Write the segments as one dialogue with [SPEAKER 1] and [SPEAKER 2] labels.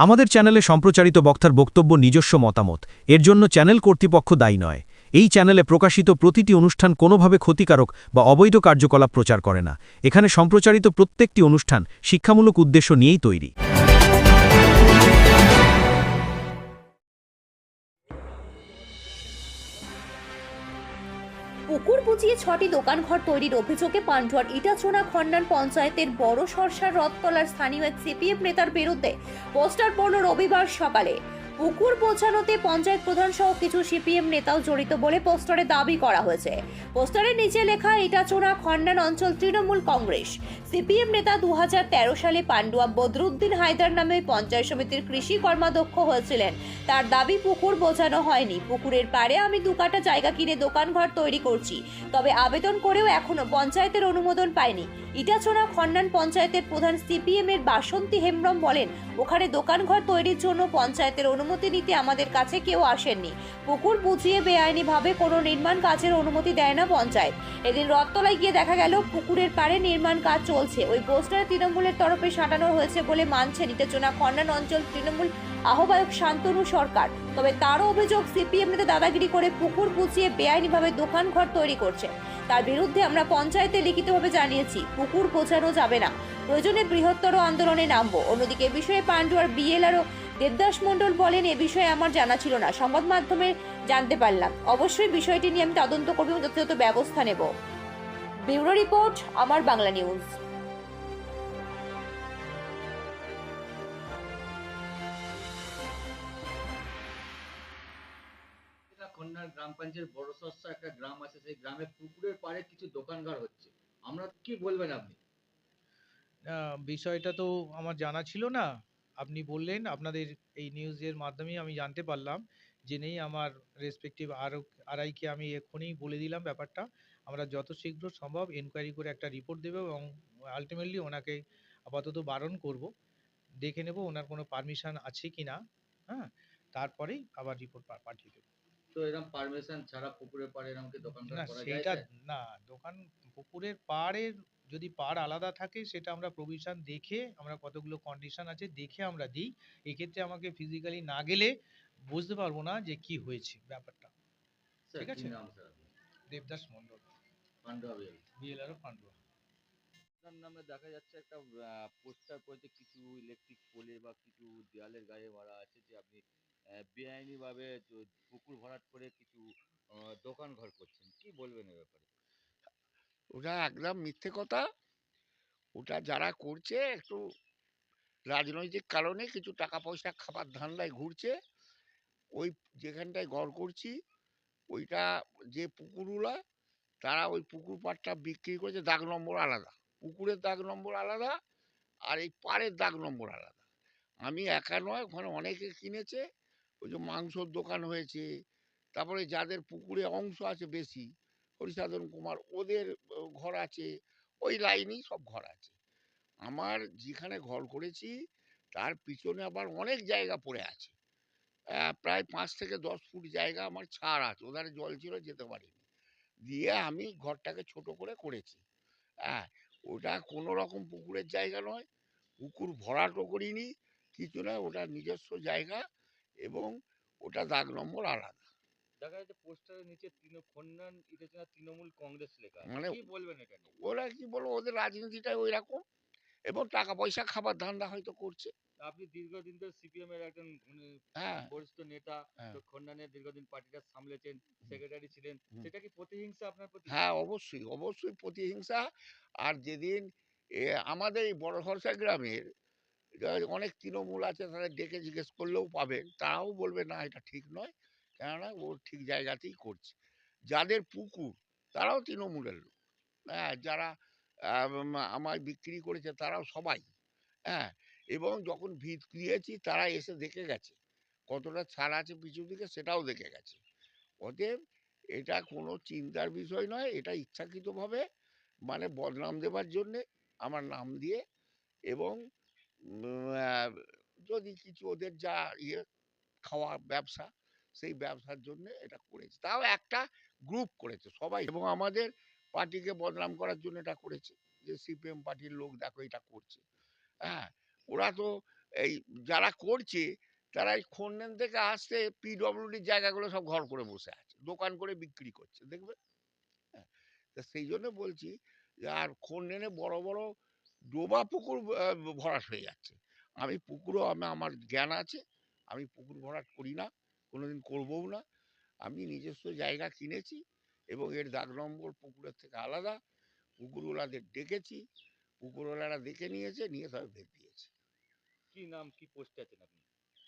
[SPEAKER 1] আমাদের চ্যানেলে সম্প্রচারিত বক্তার বক্তব্য নিজস্ব মতামত, এর জন্য চ্যানেল কর্তৃপক্ষ দায়ী নয়। এই চ্যানেলে প্রকাশিত প্রতিটি অনুষ্ঠান কোনোভাবে ক্ষতিকারক বা অবৈধ কার্যকলাপ প্রচার করে না। এখানে সম্প্রচারিত প্রত্যেকটি অনুষ্ঠান শিক্ষামূলক উদ্দেশ্য নিয়েই তৈরি।
[SPEAKER 2] পুকুর বুঝিয়ে 6টি দোকানঘর তৈরির অভিযোগে পান্ডুয়ার ইটাচোনা খন্ডান পঞ্চায়েতের বড় সরসার রথতলার স্থানীয় এক সিপিএম নেতার বিরুদ্ধে পোস্টার পড়ল রবিবার সকালে। পুকুর বোঝানোতে পঞ্চায়েত প্রধান সহ কিছু সিপিএম নেতাও জড়িত বলে পোস্টারে দাবি করা হয়েছে। পোস্টারের নিচে লেখা ইটাচোনা খন্ডান অঞ্চল তৃণমূল কংগ্রেস। সিপিএম নেতা 2013 সালে পান্ডুয়া বদরুদ্দিন হায়দার নামে পঞ্চায়েত সমিতির কৃষি কর্মাধ্যক্ষ হয়েছিলেন। তার দাবি পুকুর বোঝানো হয়নি, পুকুরের পাড়ে আমি 2 কাঠা জায়গা কিনে দোকানঘর তৈরি করছি, তবে আবেদন করেও এখনো পঞ্চায়েতের অনুমোদন পাইনি। ইটাচোনা খন্ডান পঞ্চায়েতের প্রধান সিপিএম এর বাসন্তী হেমব্রম বলেন, ওখানে দোকানঘর তৈরির জন্য পঞ্চায়েতের অনুমতি নিতে আমাদের কাছে কেউ আসেননি। পুকুর বুঝিয়ে বেআইনিভাবে কোনো নির্মাণ কাজের অনুমতি দেয় না পঞ্চায়েত। এদিন রথতলায় গিয়ে দেখা গেল পুকুরের পাড়ে নির্মাণ কাজ চলছে। ওই পোস্টারে তৃণমূলের তরফে সাঁটানো হয়েছে বলে মানছেন ইটাচোনা খন্ডান অঞ্চল তৃণমূল আহ্বায়ক শান্তনু সরকার। তবে তারও অভিযোগ সিপিএম নেতা দাদাগিরি করে পুকুর বুঝিয়ে বেআইনিভাবে দোকানঘর তৈরি করছে। তার বিরুদ্ধে আমরা পঞ্চায়েতে লিখিতভাবে জানিয়েছি, পুকুর বোঝানো যাবে না, প্রয়োজনে বৃহত্তর আন্দোলনে নামবো। অন্যদিকে এ বিষয়ে পান্ডুয়ার বিএলআরও দেবদাস মণ্ডল বলেন, এ বিষয়ে আমার জানা ছিল না, সংবাদ মাধ্যমে জানতে পারলাম। অবশ্যই বিষয়টি নিয়ে আমি তদন্ত করব এবং যথাযথ ব্যবস্থা নেব। ব্যুরো রিপোর্ট, আমার বাংলা নিউজ।
[SPEAKER 3] কন্যার গ্রাম পঞ্চায়েত বড় সস্তা একটা গ্রাম আছে, সেই গ্রামে পুকুরের পাড়ে কিছু দোকানঘর হচ্ছে, আমরা কি বলবেন আপনি?
[SPEAKER 4] বিষয়টা তো আমার জানা ছিল না। আপনি বললেন, আপনাদের এই নিউজের মাধ্যমেই আমি জানতে পারলাম। জেনেই আমার রেসপেক্টিভ আরআইকে আমি এক্ষুনি বলে দিলাম ব্যাপারটা। আমরা যত শীঘ্র সম্ভব এনকোয়ারি করে একটা রিপোর্ট দেব এবং আল্টিমেটলি ওনাকে আপাতত বারণ করব। দেখে নেব ওনার কোনো পারমিশন আছে কিনা। হ্যাঁ, তারপরেই আবার রিপোর্ট পাঠিয়ে দেবো।
[SPEAKER 3] তো এরকম পারমিশন ছাড়া পুকুরের পাড়ে এরকম কি দোকানঘর
[SPEAKER 4] না
[SPEAKER 3] করা যায়
[SPEAKER 4] সেইটা
[SPEAKER 3] স্যার?
[SPEAKER 4] না, দোকান পুকুরের পাড়ের যদি পাড় আলাদা থাকে সেটা আমরা প্রভিশন দেখে, আমরা কতগুলো কন্ডিশন আছে দেখে আমরা দিই। এক্ষেত্রে আমাকে ফিজিক্যালি না গেলে বুঝতে পারবো না যে কি হয়েছে ব্যাপারটা।
[SPEAKER 3] স্যার
[SPEAKER 4] ঠিক
[SPEAKER 3] কি
[SPEAKER 4] আছে।
[SPEAKER 3] নাম স্যার আপনার?
[SPEAKER 4] দেবদাস মন্ডল,
[SPEAKER 3] পান্ডুয়া বিএল।
[SPEAKER 4] বিএলআরও পান্ডুয়া।
[SPEAKER 3] আপনার নামে দেখা যাচ্ছে একটা পোস্টার করেছে, কিছু ইলেকট্রিক পোলে বা কিছু দেয়ালের গায়ে মারা আছে যে আপনি বেআইনি ভাবে পুকুর ভরাট করে কিছু দোকান ঘর করছেন, কি বলবেন এ ব্যাপারে?
[SPEAKER 5] ওটা একদম মিথ্যে কথা। ওটা যারা করছে একটু রাজনৈতিক কারণে কিছু টাকা পয়সা খাবার ধান্দায় ঘুরছে। ওই যেখানটায় ঘর করছি ওইটা যে পুকুরগুলা, তারা ওই পুকুর পাড়টা বিক্রি করেছে, দাগ নম্বর আলাদা, পুকুরের দাগ নম্বর আলাদা আর এই পাড়ের দাগ নম্বর আলাদা। আমি একা নয়, ওখানে অনেকে কিনেছে। ওই যে মাংসর দোকান হয়েছে, তারপরে যাদের পুকুরে অংশ আছে বেশি, হরিসাধন কুমার ওদের ঘর আছে, ওই লাইনেই সব ঘর আছে। আমার যেখানে ঘর করেছি তার পিছনে আবার অনেক জায়গা পড়ে আছে। প্রায় 5 থেকে 10 ফুট জায়গা আমার ছাড় আছে, ওধারে জল ছিল যেতে পারিনি, দিয়ে আমি ঘরটাকে ছোট করে করেছি। হ্যাঁ, ওটা কোনো রকম পুকুরের জায়গা নয়, পুকুর ভরাটও করিনি, কিছু নয়, ওটা নিজস্ব জায়গা এবং ওটা দাগ নম্বর আলাদা।
[SPEAKER 3] দেখা যাচ্ছে পোস্টারের নিচে খন্ডান ইটেচনা তৃণমূল কংগ্রেস লেখা আছে,
[SPEAKER 5] মানে
[SPEAKER 3] কি বলবেন এটা নিয়ে?
[SPEAKER 5] ওরা কি বলবো, ওদের রাজনীতিটাই ওই রকম এবং টাকা পয়সা খাবার ধান্দা হয়তো করছে।
[SPEAKER 3] আপনি দীর্ঘদিন ধরে সিপিএম এর একজন
[SPEAKER 5] হ্যাঁ,
[SPEAKER 3] বরিষ্ঠ নেতা,
[SPEAKER 5] হ্যাঁ,
[SPEAKER 3] তো খন্ডানের দীর্ঘদিন পার্টিটা সামলেছেন,
[SPEAKER 5] হুম,
[SPEAKER 3] সেক্রেটারি ছিলেন,
[SPEAKER 5] হুম।
[SPEAKER 3] সেটা কি প্রতিহিংসা আপনার প্রতি?
[SPEAKER 5] হ্যাঁ, অবশ্যই, অবশ্যই প্রতিহিংসা। আর যেদিন আমাদের এই বড় খরচা গ্রামের অনেক তৃণমূল আছে, তাদের ডেকে জিজ্ঞেস করলেও পাবেন, তারাও বলবে না এটা ঠিক নয়, কেননা ও ঠিক জায়গাতেই করছে। যাদের পুকুর তারাও তৃণমূলের লোক। হ্যাঁ, যারা আমায় বিক্রি করেছে তারাও সবাই। হ্যাঁ, এবং যখন ভিত দিয়েছি তারা এসে দেখে গেছে, কতটা ছাড় আছে পিছু দিকে সেটাও দেখে গেছে। অতএব এটা কোনো চিন্তার বিষয় নয়, এটা ইচ্ছাকৃতভাবে মানে বদনাম দেবার জন্যে আমার নাম দিয়ে এবং যদি কিছু ওদের যা ইয়ে খাওয়া ব্যবসা, সেই ব্যবসার জন্যে এটা করেছে। তাও একটা গ্রুপ করেছে সবাই, এবং আমাদের পার্টিকে বদনাম করার জন্য এটা করেছে যে সিপিএম পার্টির লোক দেখো এটা করছে। হ্যাঁ, ওরা তো এই যারা করছে তারা এই খনন থেকে আসতে পিডব্লিউডির জায়গাগুলো সব ঘর করে বসে আছে, দোকান করে বিক্রি করছে, দেখবে। হ্যাঁ, তা সেই জন্য বলছি যে আর খননে বড় বড় ডোবা পুকুর ভরাট হয়ে যাচ্ছে। আমি পুকুরও আমার জ্ঞান আছে, আমি পুকুর ভরাট করি না, কোনোদিন করবও না। আমি নিজস্ব জায়গা কিনেছি এবং এর দাগ নম্বর পুকুরের থেকে আলাদা। পুকুরওয়ালাদের ডেকেছি, পুকুরওয়ালারা দেখে নিয়েছে, নিয়ে তবে ভেদ দিয়েছে।
[SPEAKER 3] কি নাম, কি পোস্টে আছেন আপনি?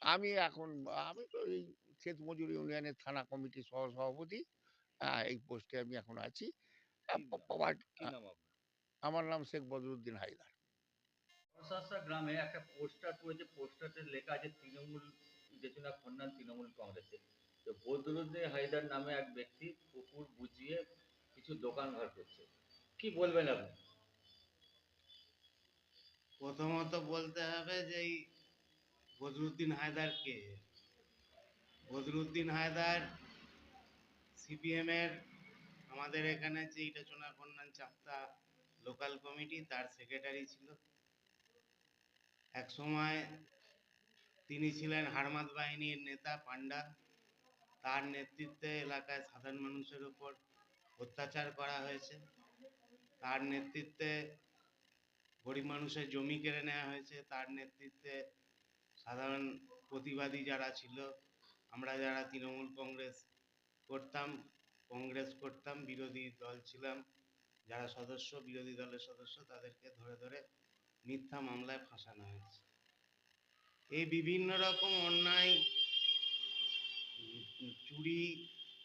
[SPEAKER 5] আমি তো এই ক্ষেত মজুর ইউনিয়নের থানা কমিটির সহসভাপতি। এই পোস্টে আমি এখন আছি।
[SPEAKER 3] কি নাম? কি নাম আপনার?
[SPEAKER 5] আমার নাম শেখ বদরুদ্দিন হায়দার।
[SPEAKER 3] বর্ষাশা গ্রামে একটা পোস্টার পড়েছে, পোস্টারতে লেখা আছে তৃণমূল ইটেচুনা খনন তৃণমূল কংগ্রেসের। তো বদরুদ্দিন হায়দার নামে এক ব্যক্তি পুকুর বুঝিয়ে কিছু দোকান ঘর করছে, কি বলবেন আপনি?
[SPEAKER 6] প্রথমত বলতে হবে যে এই বদরুদ্দিন হায়দার কে। বদরুদ্দিন হায়দার সিপিএম এর আমাদের এখানে যে ইটাচোনা খন্নান চাপ্তা লোকাল কমিটি তার সেক্রেটারি ছিল। এক সময় তিনি ছিলেন হারমাদ বাহিনীর নেতা পান্ডা। তার নেতৃত্বে এলাকায় সাধারণ মানুষের উপর অত্যাচার করা হয়েছে। তার নেতৃত্বে গরিব মানুষের জমি কেড়ে নেওয়া হয়েছে। তার নেতৃত্বে সাধারণ প্রতিবাদী যারা ছিল, আমরা যারা তৃণমূল কংগ্রেস করতাম, বিরোধী দল ছিলাম, যারা বিরোধী দলের সদস্য, তাদেরকে ধরে ধরে মিথ্যা মামলায় ফাঁসানো হয়েছে। এই বিভিন্ন রকম অন্যায়, চুরি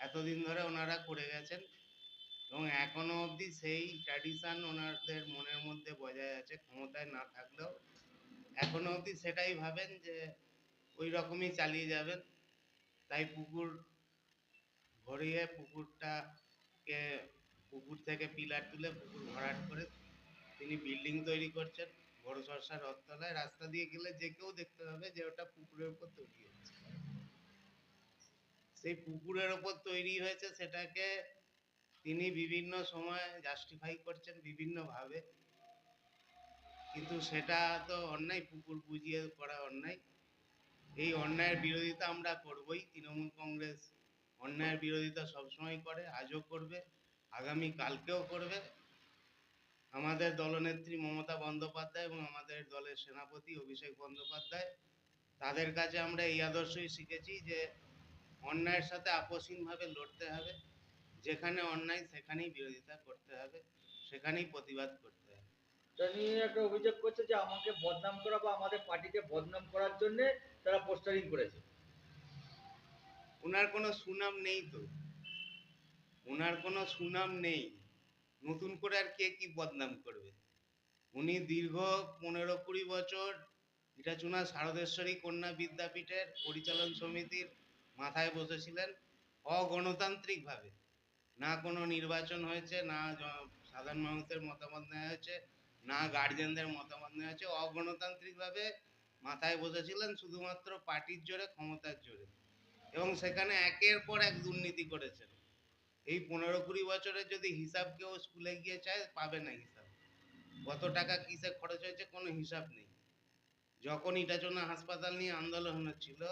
[SPEAKER 6] এতদিন ধরে ওনারা করে গেছেন এবং এখনো অবধি সেই ট্র্যাডিশন ওনাদের মনের মধ্যে বজায় আছে। ক্ষমতায় না থাকলেও এখনো অবধি সেটাই ভাবেন যে ওই রকমই চালিয়ে যাবেন। তাই পুকুর ভরিয়ে পুকুর থেকে পিলার তুলে পুকুর ভরাট করে তিনি বিল্ডিং তৈরি করছেন বড় সরষা রথতলায়। রাস্তা দিয়ে গেলে যে কেউ দেখতে পাবে যে ওটা পুকুরের উপর তৈরি হয়েছে। সেই পুকুরের উপর তৈরি হয়েছে সেটাকে তিনি বিভিন্ন সময় জাস্টিফাই করছেন বিভিন্নভাবে, কিন্তু সেটা তো অন্যায়, পুকুর বুঝিয়ে করা অন্যায়। এই অন্যায়ের বিরোধিতা আমরা করবই। তৃণমূল কংগ্রেস অন্যায়ের বিরোধিতা সবসময় করে, আজও করবে, আগামী কালকেও করবে। আমাদের দলনেত্রী মমতা বন্দ্যোপাধ্যায় এবং আমাদের দলের সেনাপতি অভিষেক বন্দ্যোপাধ্যায়, তাদের কাছে আমরা এই আদর্শই শিখেছি যে অন্যায়ের সাথে আপোষহীনভাবে লড়তে হবে। যেখানে অন্যায় সেখানেই বিরোধিতা করতে হবে, সেখানেই প্রতিবাদ করতে হবে।
[SPEAKER 3] তা নিয়ে একটা অভিযোগ করছে যে আমাকে বদনাম করা বা আমাদের পার্টিকে বদনাম করার জন্য তারা পোস্টারিং করেছে।
[SPEAKER 6] ওনার কোনো সুনাম নেই তো, ওনার কোনো সুনাম নেই। নতুন করে আর কে কি বদনাম করবে? উনি দীর্ঘ 15-20 বছর ইটাচুনা শারদেশ্বরী কন্যা বিদ্যাপীঠের পরিচালন সমিতির মাথায় বসেছিলেন অগণতান্ত্রিকভাবে। না কোনো নির্বাচন হয়েছে, না সাধারণ মানুষের মতামত নেওয়া হয়েছে, না গার্জেনদের মতামত নেওয়া হয়েছে। অগণতান্ত্রিকভাবে মাথায় বসেছিলেন শুধুমাত্র পার্টির জোরে, ক্ষমতার জোরে, এবং সেখানে একের পর এক দুর্নীতি করেছেন। এই 15-20 বছরের যদি হিসাব কেউ স্কুলে গিয়ে চায় পাবে না হিসাব। কত টাকা কিসে খরচ হয়েছে কোনো হিসাব নেই। যখন ইটাচোনা হাসপাতাল নিয়ে আন্দোলন হচ্ছিল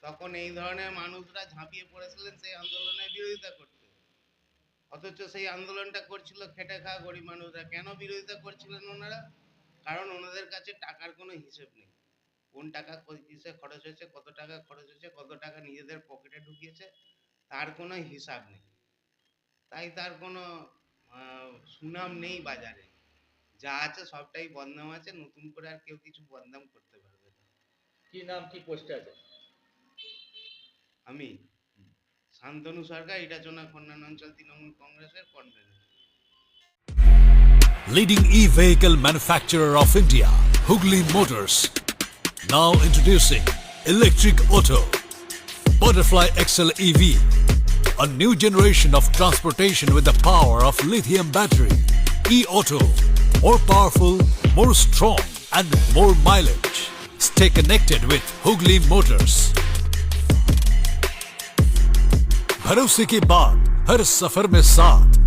[SPEAKER 6] তখন এই ধরনের মানুষরা ঝাঁপিয়ে পড়েছিলেন সেই আন্দোলনের বিরোধিতা করতে। অথচ সেই আন্দোলনটা করছিল খেটে খাওয়া গরিব মানুষরা। কেন বিরোধিতা করছিলেন ওনারা? কারণ ওনাদের কাছে টাকার কোনো হিসেব নেই। কোন টাকা কিসে খরচ হয়েছে, কত টাকা খরচ হয়েছে, কত টাকা নিজেদের পকেটে ঢুকিয়েছে, তার কোনো হিসাব নেই। তাই তার কোনো সুনাম নেই বাজারে। যা আছে সবটাই বদনাম আছে, নতুন করে আর কেউ কিছু বদনাম করতে পারবে না।
[SPEAKER 3] কি নাম, কি পোস্টে আছে?
[SPEAKER 6] আমি শান্তনু সরকার, ইটাচোনা খন্নান অঞ্চল তৃণমূল কংগ্রেসের convenor.
[SPEAKER 7] Leading e-vehicle manufacturer of India, Hugli Motors. Now introducing Electric Auto, Butterfly XL EV, a new generation of transportation with the power of lithium battery. E-Auto, more powerful, more strong and more mileage. Stay connected with Hugli Motors. भरोसे के बाद हर सफर में साथ